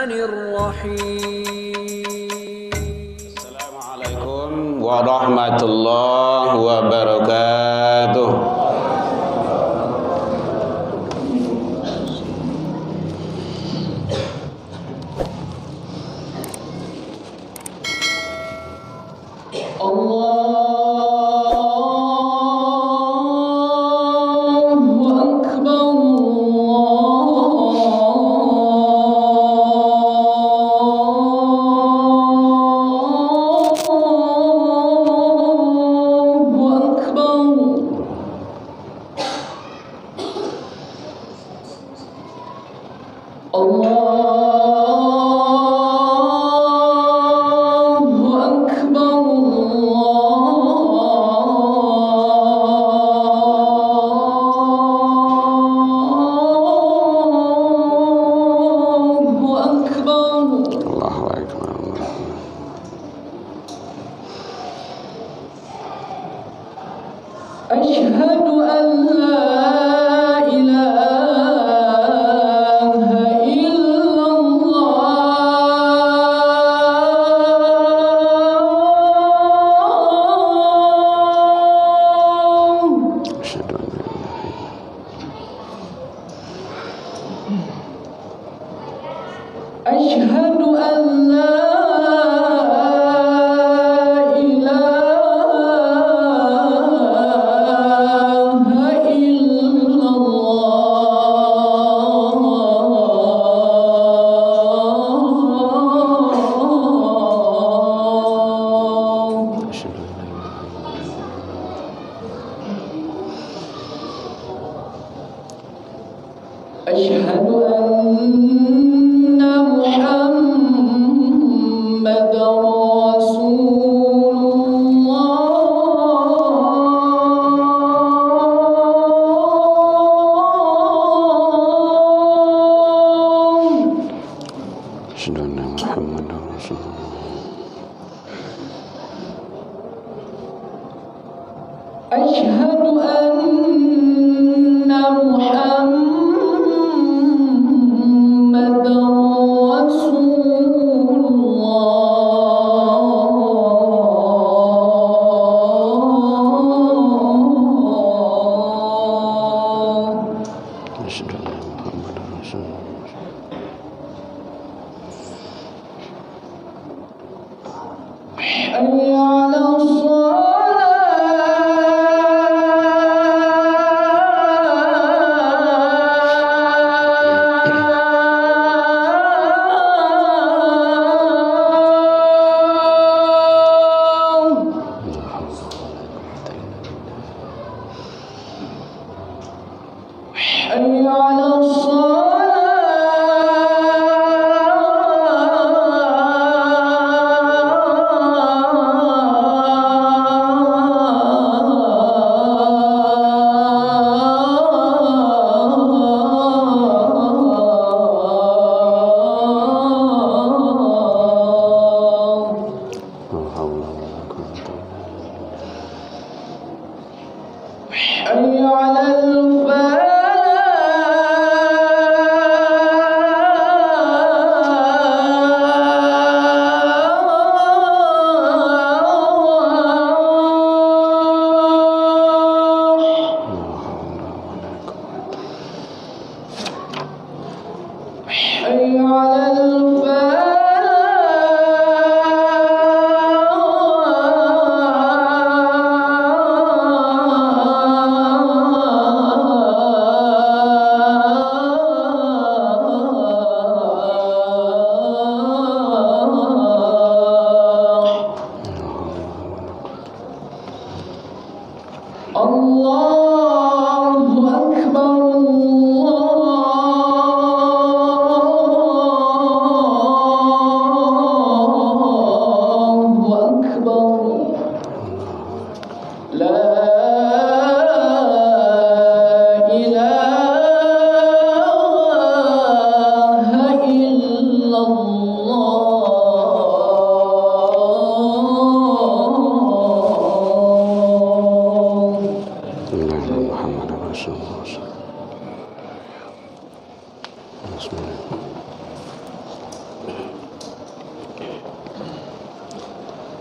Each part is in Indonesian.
Assalamualaikum warahmatullahi wabarakatuh.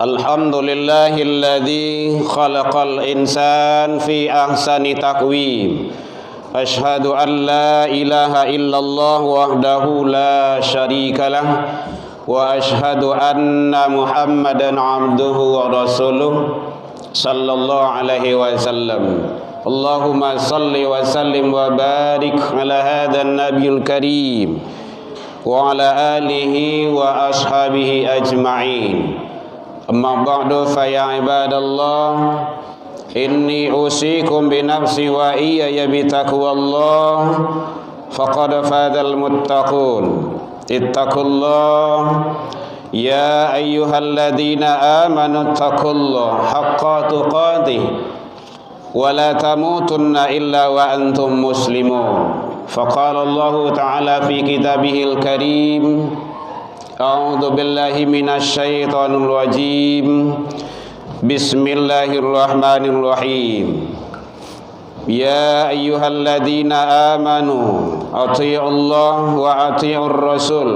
Alhamdulillahilladzi khalaqal insan fi ahsani taqwim. Ashhadu an la ilaha illallah wahdahu la syarika lah wa ashhadu anna Muhammadan abduhu wa rasuluh sallallahu alaihi wasallam. Allahumma salli wa sallim wa barik ala hadzal nabiyil karim wa ala alihi wa ashabihi ajma'in. Amma ba'du fa ya ibadallah, inni usikum bi nafsi wa iyaya bi taqwallah faqad fadal muttaqun. Ittaqullah ya ayyuhalladzina amanu ittaqullaha haqqa tuqatih wa la tamutunna illa wa antum muslimun. Faqala Allah ta'ala fi kitabihil karim, a'udzu billahi minasyaitonir rajim. Bismillahirrahmanirrahim. Ya ayyuhalladzina amanu athi'ullaha wa athi'ur rasul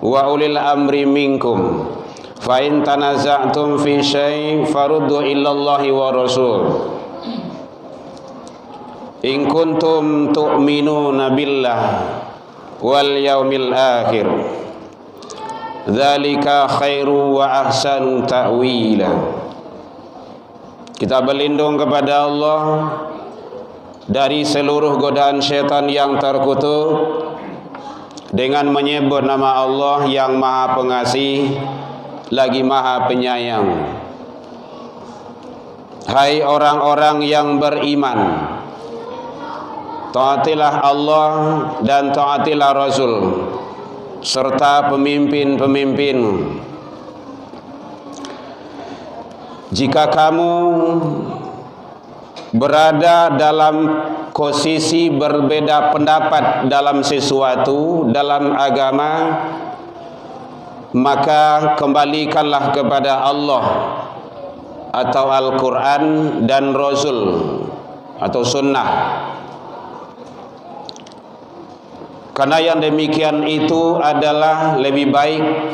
wa ulil amri minkum. Fa in tanaza'tum fi syai'in faruddu ilallahi wa rasul. In kuntum tu'minuna billah wal yaumil akhir. Dzalika khairu wa ahsanu ta'wila. Kita berlindung kepada Allah dari seluruh godaan syaitan yang terkutuk dengan menyebut nama Allah yang Maha Pengasih lagi Maha Penyayang. Hai orang-orang yang beriman, taatilah Allah dan taatilah Rasul serta pemimpin-pemimpin. Jika kamu berada dalam posisi berbeda pendapat dalam sesuatu dalam agama, maka kembalikanlah kepada Allah atau Al-Quran dan Rasul atau Sunnah. Karena yang demikian itu adalah lebih baik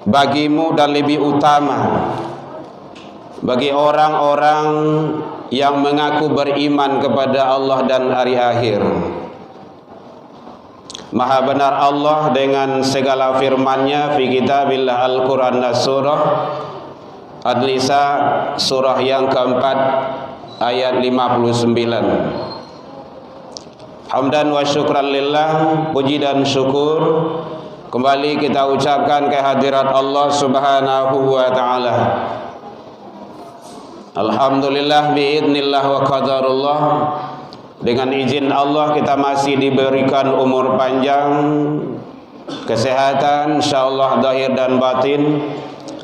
bagimu dan lebih utama bagi orang-orang yang mengaku beriman kepada Allah dan hari akhir. Maha benar Allah dengan segala firman-Nya fi kitabillah Al-Quran dan surah An-Nisa surah yang keempat ayat 59. Hamdan wa syukran lillah, puji dan syukur kembali kita ucapkan kehadirat Allah subhanahu wa ta'ala. Alhamdulillah biidnillah wa qadarullah. Dengan izin Allah kita masih diberikan umur panjang, kesehatan insyaallah zahir dan batin,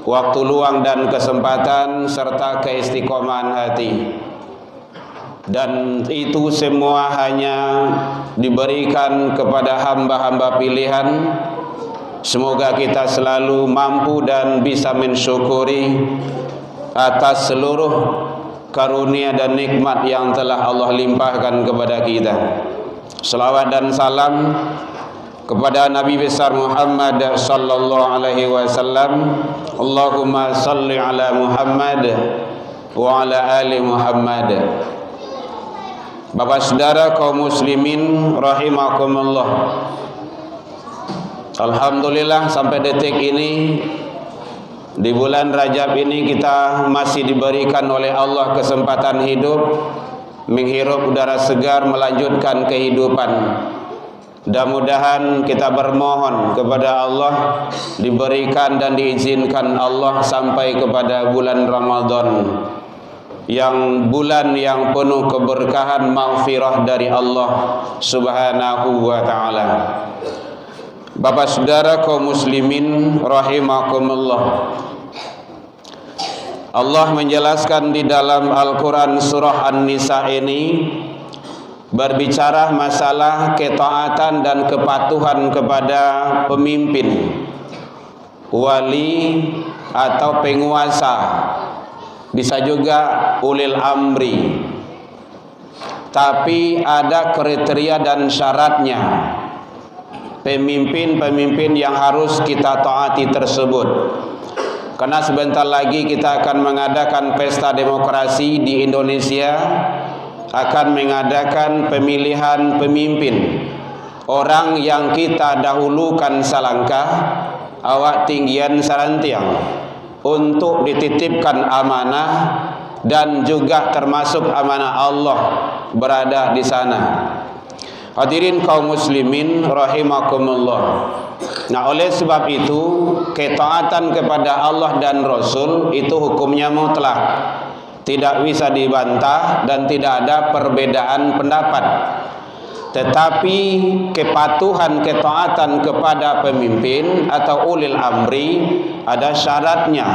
waktu luang dan kesempatan serta keistiqomahan hati. Dan itu semua hanya diberikan kepada hamba-hamba pilihan. Semoga kita selalu mampu dan bisa mensyukuri atas seluruh karunia dan nikmat yang telah Allah limpahkan kepada kita. Salawat dan salam kepada Nabi besar Muhammad sallallahu alaihi wasallam. Allahumma salli ala Muhammad wa ala ali Muhammad. Bapak saudara kaum muslimin rahimakumullah. Alhamdulillah sampai detik ini di bulan Rajab ini kita masih diberikan oleh Allah kesempatan hidup, menghirup udara segar, melanjutkan kehidupan. Mudah-mudahan kita bermohon kepada Allah diberikan dan diizinkan Allah sampai kepada bulan Ramadan, yang bulan yang penuh keberkahan maghfirah dari Allah subhanahu wa ta'ala. Bapak saudara kaum muslimin rahimakumullah, Allah menjelaskan di dalam Al-Quran surah An-Nisa ini berbicara masalah ketaatan dan kepatuhan kepada pemimpin, wali atau penguasa, bisa juga ulil amri. Tapi ada kriteria dan syaratnya. Pemimpin-pemimpin yang harus kita taati tersebut karena sebentar lagi kita akan mengadakan pesta demokrasi di Indonesia, akan mengadakan pemilihan pemimpin. Orang yang kita dahulukan salangkah, awak tinggian sarantiang, untuk dititipkan amanah, dan juga termasuk amanah Allah berada di sana. Hadirin kaum muslimin rahimakumullah. Nah, oleh sebab itu ketaatan kepada Allah dan Rasul itu hukumnya mutlak, tidak bisa dibantah dan tidak ada perbedaan pendapat. Tetapi kepatuhan ketaatan kepada pemimpin atau ulil amri ada syaratnya,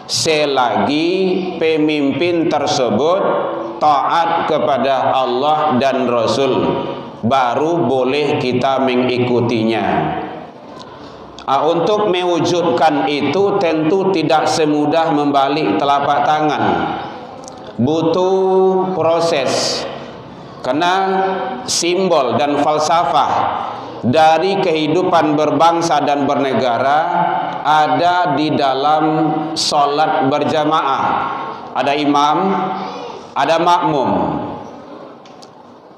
selagi pemimpin tersebut taat kepada Allah dan Rasul, baru boleh kita mengikutinya. Untuk mewujudkan itu tentu tidak semudah membalik telapak tangan, butuh proses. Karena simbol dan falsafah dari kehidupan berbangsa dan bernegara ada di dalam sholat berjamaah. Ada imam, ada makmum.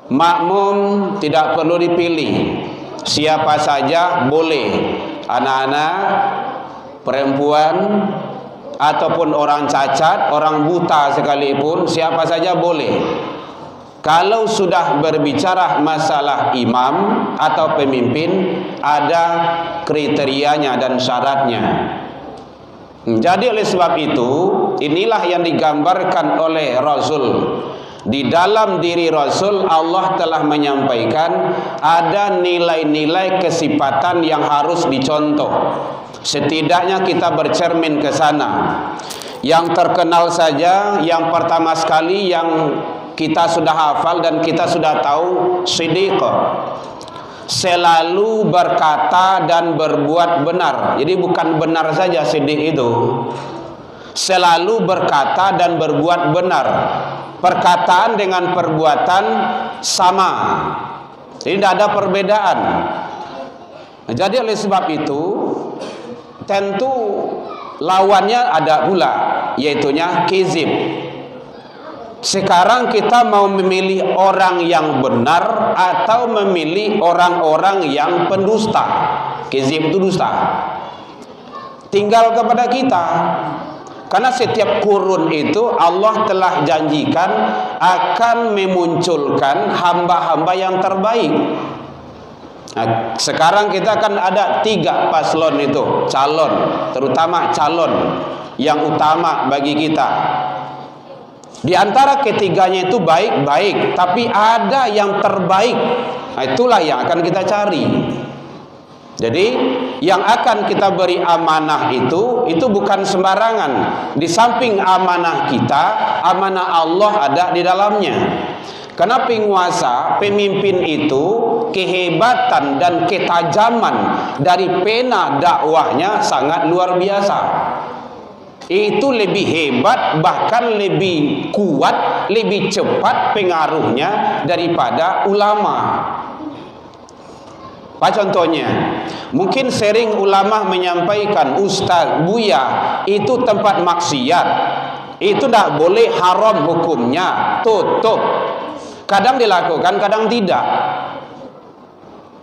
Makmum tidak perlu dipilih, siapa saja boleh, anak-anak, perempuan, ataupun orang cacat, orang buta sekalipun, siapa saja boleh. Kalau sudah berbicara masalah imam atau pemimpin, ada kriterianya dan syaratnya. Jadi oleh sebab itu, inilah yang digambarkan oleh Rasul. Di dalam diri Rasul, Allah telah menyampaikan ada nilai-nilai kesifatan yang harus dicontoh. Setidaknya kita bercermin ke sana. Yang terkenal saja, yang pertama sekali yang kita sudah hafal dan kita sudah tahu, siddiq, selalu berkata dan berbuat benar. Jadi bukan benar saja siddiq itu, selalu berkata dan berbuat benar. Perkataan dengan perbuatan sama, jadi tidak ada perbedaan. Jadi oleh sebab itu tentu lawannya ada pula, yaitunya kizib. Sekarang kita mau memilih orang yang benar atau memilih orang-orang yang pendusta. Kizib itu dusta. Tinggal kepada kita. Karena setiap kurun itu Allah telah janjikan akan memunculkan hamba-hamba yang terbaik. Nah, sekarang kita kan ada 3 paslon itu, calon, terutama calon yang utama bagi kita. Di antara ketiganya itu baik-baik, tapi ada yang terbaik. Nah, itulah yang akan kita cari. Jadi yang akan kita beri amanah itu bukan sembarangan. Di samping amanah kita, amanah Allah ada di dalamnya. Karena penguasa, pemimpin itu kehebatan dan ketajaman dari pena dakwahnya sangat luar biasa. Itu lebih hebat, bahkan lebih kuat, lebih cepat pengaruhnya daripada ulama. Apa contohnya? Mungkin sering ulama menyampaikan, Ustaz, Buya, itu tempat maksiat, itu tidak boleh, haram hukumnya, tutup. Kadang dilakukan, kadang tidak.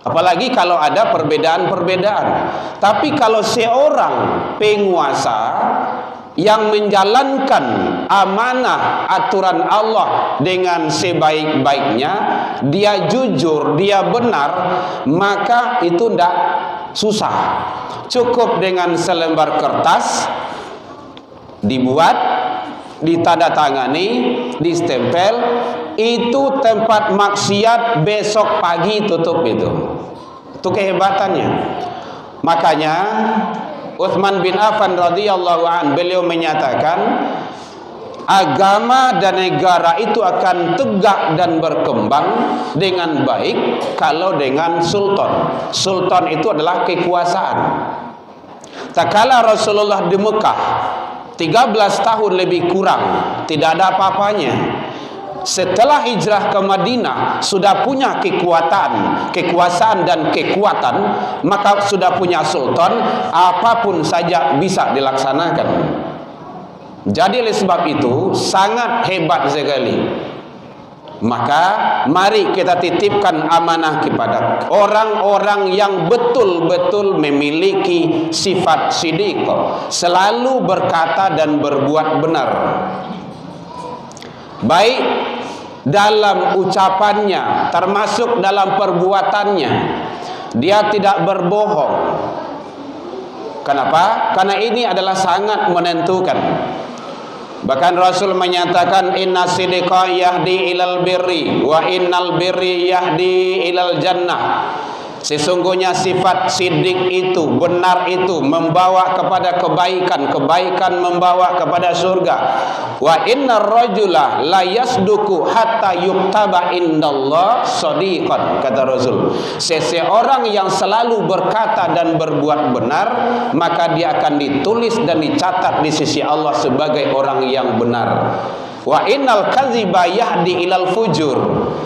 Apalagi kalau ada perbedaan-perbedaan. Tapi kalau seorang penguasa yang menjalankan amanah aturan Allah dengan sebaik-baiknya, dia jujur, dia benar, maka itu tidak susah. Cukup dengan selembar kertas dibuat, ditandatangani, distempel, itu tempat maksiat besok pagi tutup itu. Itu kehebatannya. Makanya Utsman bin Affan radhiyallahu an, beliau menyatakan agama dan negara itu akan tegak dan berkembang dengan baik kalau dengan sultan. Sultan itu adalah kekuasaan. Tak kala Rasulullah di Mekah 13 tahun lebih kurang, tidak ada apa-apanya. setelah hijrah ke Madinah sudah punya kekuasaan dan kekuatan, maka sudah punya sultan, apapun saja bisa dilaksanakan. Jadi oleh sebab itu sangat hebat sekali. Maka mari kita titipkan amanah kepada orang-orang yang betul-betul memiliki sifat siddiq, selalu berkata dan berbuat benar, baik dalam ucapannya termasuk dalam perbuatannya. Dia tidak berbohong. Kenapa? Karena ini adalah sangat menentukan. Bahkan Rasul menyatakan inna sidqa yahdi ilal birri wa innal birri yahdi ilal jannah. Sesungguhnya sifat siddiq itu, benar itu membawa kepada kebaikan, kebaikan membawa kepada surga. Wa innar rajula la yasduku hatta yuktaba indallah shadiqan, kata Rasul. Seseorang yang selalu berkata dan berbuat benar, maka dia akan ditulis dan dicatat di sisi Allah sebagai orang yang benar. Wa innal kadziba yahdi ilal fujur.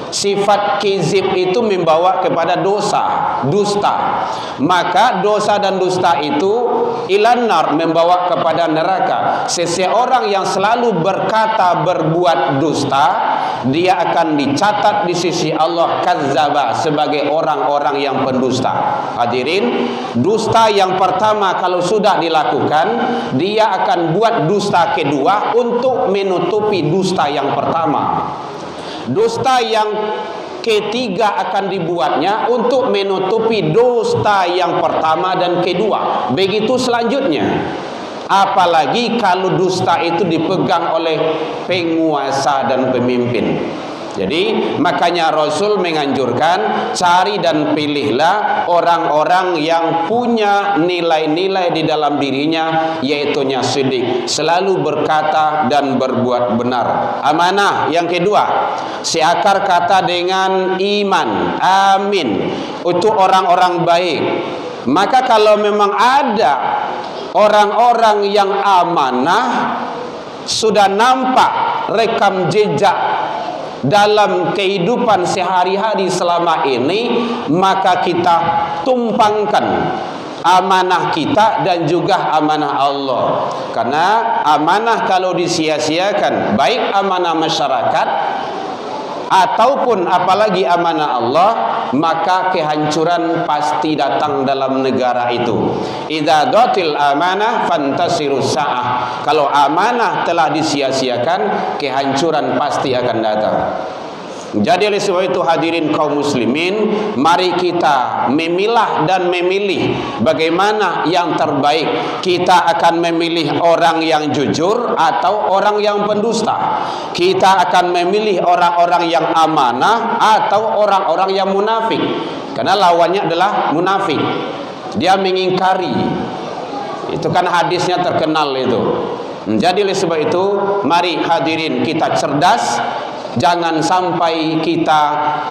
Sifat kizib itu membawa kepada dosa, dusta. Maka dosa dan dusta itu ilanar, membawa kepada neraka. Seseorang yang selalu berkata berbuat dusta, dia akan dicatat di sisi Allah kadzaba, sebagai orang-orang yang pendusta. Hadirin, dusta yang pertama kalau sudah dilakukan, dia akan buat dusta kedua untuk menutupi dusta yang pertama. Dusta yang ketiga akan dibuatnya untuk menutupi dusta yang pertama dan kedua. Begitu selanjutnya. Apalagi kalau dusta itu dipegang oleh penguasa dan pemimpin. Jadi makanya Rasul menganjurkan, cari dan pilihlah orang-orang yang punya nilai-nilai di dalam dirinya, yaitunya siddiq, selalu berkata dan berbuat benar. Amanah yang kedua, seakar kata dengan iman, amin, itu orang-orang baik. Maka kalau memang ada orang-orang yang amanah, sudah nampak rekam jejak dalam kehidupan sehari-hari selama ini, maka kita tumpangkan amanah kita dan juga amanah Allah. Karena amanah kalau disia-siakan, baik amanah masyarakat ataupun apalagi amanah Allah, maka kehancuran pasti datang dalam negara itu. Idza datil amanah fantasirus sa'ah. Kalau amanah telah disia-siakan, kehancuran pasti akan datang. Jadi oleh sebab itu hadirin kaum muslimin, mari kita memilah dan memilih bagaimana yang terbaik. Kita akan memilih orang yang jujur atau orang yang pendusta. Kita akan memilih orang-orang yang amanah atau orang-orang yang munafik. Karena lawannya adalah munafik. Dia mengingkari. Itu kan hadisnya terkenal itu. Jadi oleh sebab itu, mari hadirin kita cerdas. Jangan sampai kita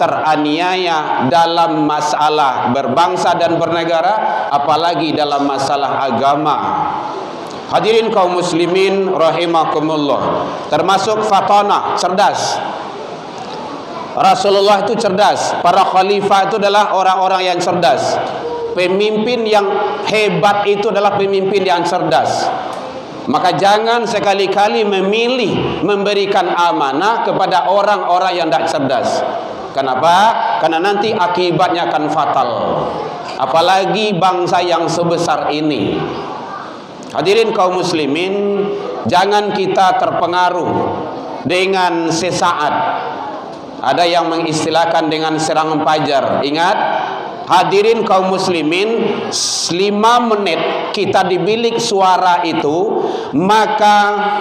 teraniaya dalam masalah berbangsa dan bernegara, apalagi dalam masalah agama. Hadirin kaum muslimin rahimakumullah, termasuk fatanah, cerdas. Rasulullah itu cerdas, para khalifah itu adalah orang-orang yang cerdas. Pemimpin yang hebat itu adalah pemimpin yang cerdas. Maka jangan sekali-kali memilih memberikan amanah kepada orang-orang yang tidak cerdas. Kenapa? Karena nanti akibatnya akan fatal. Apalagi bangsa yang sebesar ini. Hadirin kaum muslimin, jangan kita terpengaruh dengan sesaat. Ada yang mengistilahkan dengan serangan fajar. Ingat, hadirin kaum muslimin, 5 menit kita dibilik suara itu, maka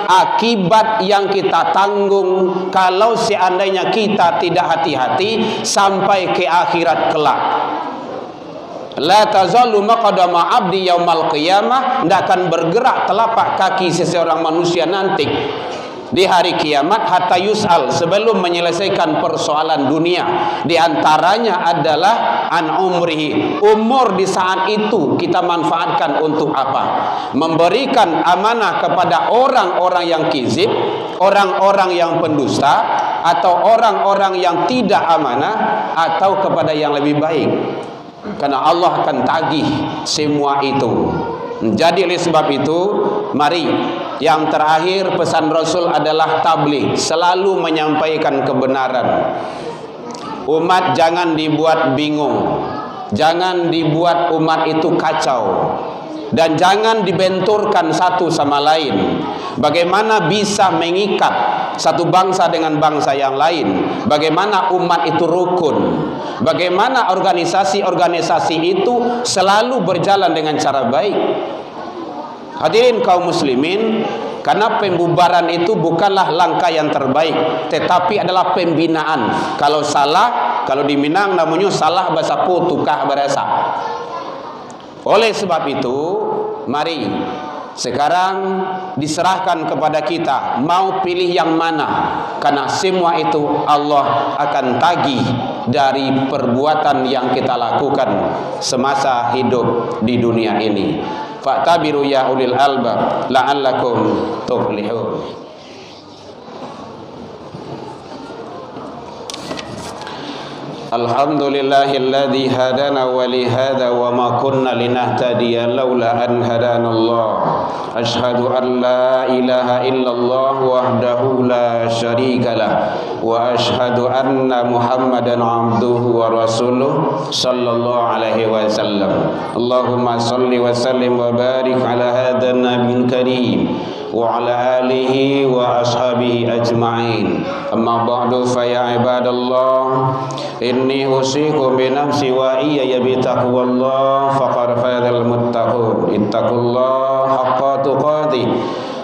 akibat yang kita tanggung kalau seandainya kita tidak hati-hati sampai ke akhirat kelak. La tazalu maqdama abdi yaumal qiyamah, tidak akan bergerak telapak kaki seseorang manusia nanti di hari kiamat hatta yus'al, sebelum menyelesaikan persoalan dunia. Di antaranya adalah an umrihi, umur di saat itu kita manfaatkan untuk apa? Memberikan amanah kepada orang-orang yang kizib, orang-orang yang pendusta, atau orang-orang yang tidak amanah atau kepada yang lebih baik. Karena Allah akan tagih semua itu. Jadi oleh sebab itu, mari yang terakhir pesan Rasul adalah tabligh, selalu menyampaikan kebenaran. Umat jangan dibuat bingung, jangan dibuat umat itu kacau, dan jangan dibenturkan satu sama lain. Bagaimana bisa mengikat satu bangsa dengan bangsa yang lain? Bagaimana umat itu rukun? Bagaimana organisasi-organisasi itu selalu berjalan dengan cara baik? Hadirin kaum muslimin, karena pembubaran itu bukanlah langkah yang terbaik, tetapi adalah pembinaan. Kalau salah, kalau di Minang namanya salah bahasa tukah berasa. Oleh sebab itu, mari sekarang diserahkan kepada kita, mau pilih yang mana, karena semua itu Allah akan tagih dari perbuatan yang kita lakukan semasa hidup di dunia ini. Fa'tabiru ya ulil albab la'allakum tuflihun. Alhamdulillahilladzi hadana wa li hadza wa ma kunna linahtadiya laula an hadanallah. Asyhadu an la ilaha illallah wahdahu la syarikalah wa asyhadu anna Muhammadan abduhu wa rasuluh sallallahu alaihi wasallam. Allahumma salli wa sallim wa barik ala hadzal nabiyil karim wa ala alihi wa ashabihi ajma'in. Amma ba'du fa ya ibadallah, inni usikum bi nafsi wa iyaya bi taqwallah faqad fazal muttaqun. Ittaqullaha haqqa tuqatih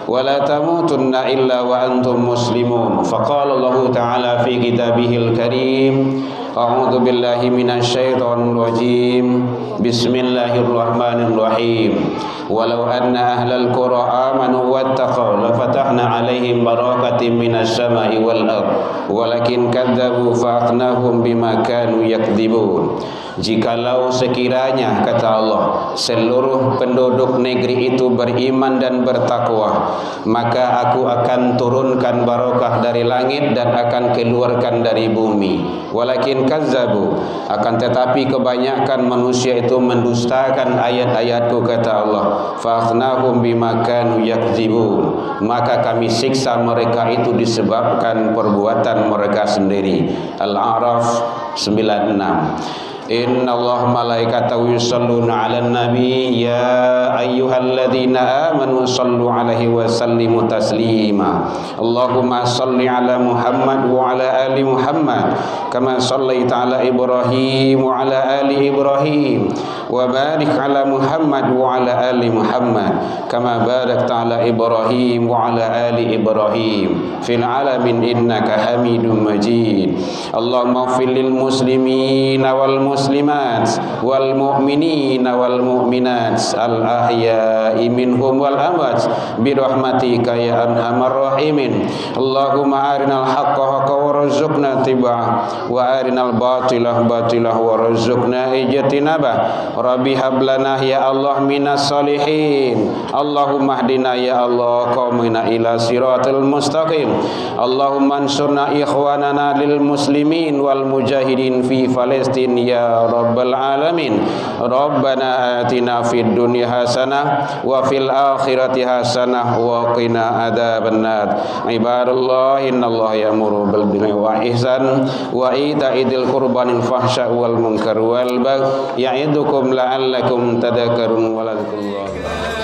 wa la tamutunna illa wa antum muslimun. Faqala Allah ta'ala fi kitabihil karim, a'udzu billahi minasy syaithanir rajim. Bismillahirrahmanirrahim. Walau anna ahlal qura amanu wattaqaw lafatahna 'alaihim barakatin minas sama'i wal ardh walakin kadzdzabu fa'aqnahum bima kanu yakdzibun. Jikalau sekiranya, kata Allah, seluruh penduduk negeri itu beriman dan bertakwa, maka aku akan turunkan barakah dari langit dan akan keluarkan dari bumi. Walakin kazzabu, akan tetapi kebanyakan manusia itu mendustakan ayat-ayatku, kata Allah. Fa'akhnahum bima kanu yakdzibun, maka kami siksa mereka itu disebabkan perbuatan mereka sendiri. Al-A'raf 96. Inna Allah malaikatahu yusalluna ala nabi ya ayyuhalladzina amanu sallu alaihi wa sallimu taslima. Allahumma salli ala Muhammad wa ala ali Muhammad kama sallaita ala Ibrahim wa ala ali Ibrahim wa barik ala Muhammad wa ala ali Muhammad kama barakta ala Ibrahim wa ala ali Ibrahim fil alamin innaka Hamidum Majid. Allahumma ighfir lil muslimin wal muslimat wal mu'minin wal mu'minat al ahya'i minhum wal amwat bi rahmatika ya arhamar rahimin. Allahumma arinal haqqa haqqan warzuqna tiba'ah wa arinal batilah batilah warzuqna ijtinabah. Rabbi hablana ya Allah minas solihin. Allahumma hdina ya Allah qaumina ila siratal mustaqim. Allahumma ansurna ikhwanana lil muslimin wal mujahidin fi Palestin ya rabbal alamin. Rabbana atina fid dunya hasanah wa fil akhirati hasanah wa qina adzabannar. Ibadallah, innallaha ya'muru bil birri wa ihsan wa ita'idil qurbanil fahsya wal munkar wal baghi ya'idukum la'allakum tadhakkarun. Waladzikurullahi